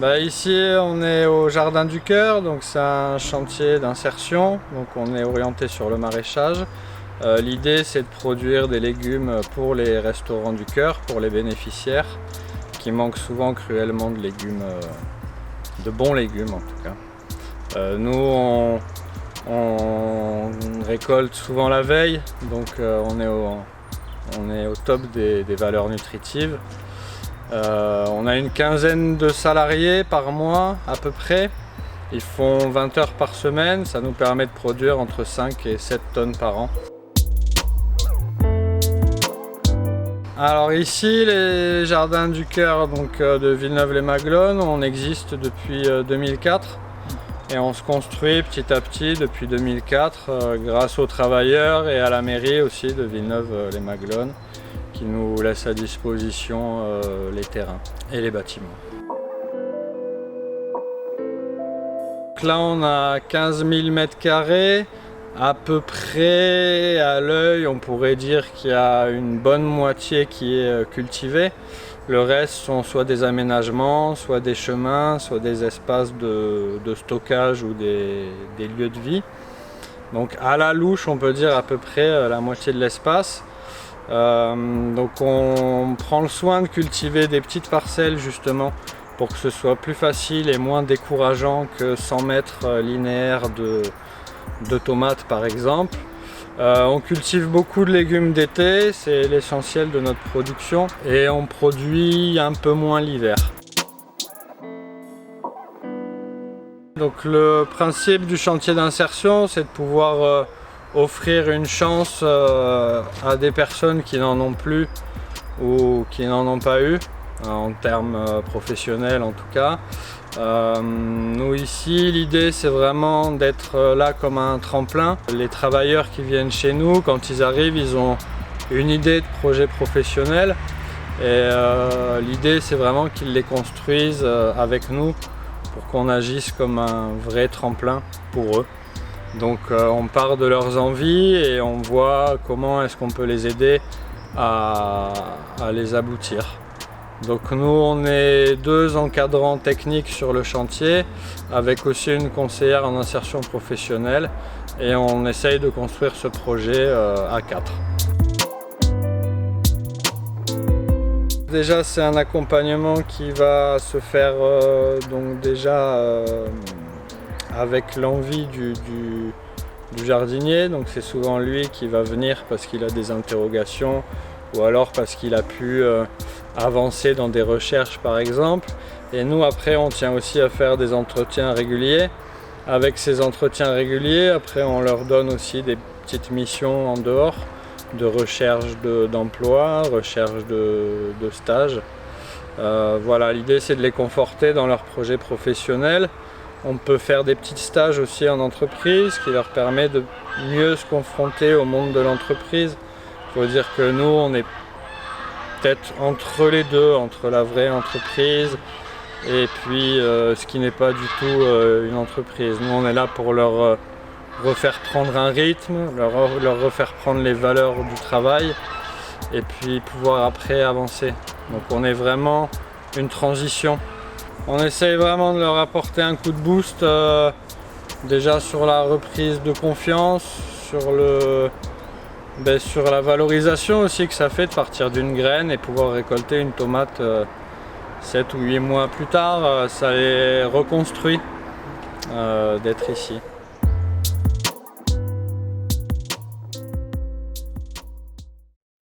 Ici on est au Jardin du Cœur, donc c'est un chantier d'insertion, donc on est orienté sur le maraîchage. L'idée c'est de produire des légumes pour les restaurants du cœur, pour les bénéficiaires, qui manquent souvent cruellement de légumes, de bons légumes en tout cas. Nous on récolte souvent la veille, donc on est au top des valeurs nutritives. On a une quinzaine de salariés par mois à peu près. Ils font 20 heures par semaine, ça nous permet de produire entre 5 et 7 tonnes par an. Alors ici, les Jardins du Cœur de Villeneuve-lès-Maguelone, on existe depuis 2004 et on se construit petit à petit depuis 2004 grâce aux travailleurs et à la mairie aussi de Villeneuve-lès-Maguelone, qui nous laisse à disposition les terrains et les bâtiments. Donc là on a 15 000 m², à peu près à l'œil on pourrait dire qu'il y a une bonne moitié qui est cultivée. Le reste sont soit des aménagements, soit des chemins, soit des espaces de stockage ou des lieux de vie. Donc à la louche on peut dire à peu près la moitié de l'espace. Donc on prend le soin de cultiver des petites parcelles justement pour que ce soit plus facile et moins décourageant que 100 mètres linéaires de tomates par exemple. On cultive beaucoup de légumes d'été, c'est l'essentiel de notre production, et on produit un peu moins l'hiver. Donc le principe du chantier d'insertion, c'est de pouvoir offrir une chance à des personnes qui n'en ont plus ou qui n'en ont pas eu, en termes professionnels en tout cas. Nous ici, l'idée c'est vraiment d'être là comme un tremplin. Les travailleurs qui viennent chez nous, quand ils arrivent, ils ont une idée de projet professionnel et l'idée c'est vraiment qu'ils les construisent avec nous pour qu'on agisse comme un vrai tremplin pour eux. Donc on part de leurs envies et on voit comment est-ce qu'on peut les aider à les aboutir. Donc nous on est 2 encadrants techniques sur le chantier avec aussi une conseillère en insertion professionnelle et on essaye de construire ce projet à 4. Déjà c'est un accompagnement qui va se faire donc déjà avec l'envie du jardinier, donc c'est souvent lui qui va venir parce qu'il a des interrogations ou alors parce qu'il a pu avancer dans des recherches par exemple. Et nous après on tient aussi à faire des entretiens réguliers. Avec ces entretiens réguliers, après on leur donne aussi des petites missions en dehors de recherche d'emploi, recherche de stage. Voilà, l'idée c'est de les conforter dans leur projet professionnel. On peut faire des petits stages aussi en entreprise qui leur permet de mieux se confronter au monde de l'entreprise. Il faut dire que nous on est peut-être entre les deux, entre la vraie entreprise et puis ce qui n'est pas du tout une entreprise. Nous on est là pour leur refaire prendre un rythme, leur refaire prendre les valeurs du travail et puis pouvoir après avancer. Donc on est vraiment une transition. On essaye vraiment de leur apporter un coup de boost déjà sur la reprise de confiance, sur la valorisation aussi que ça fait de partir d'une graine et pouvoir récolter une tomate 7 ou 8 mois plus tard. Ça les reconstruit d'être ici.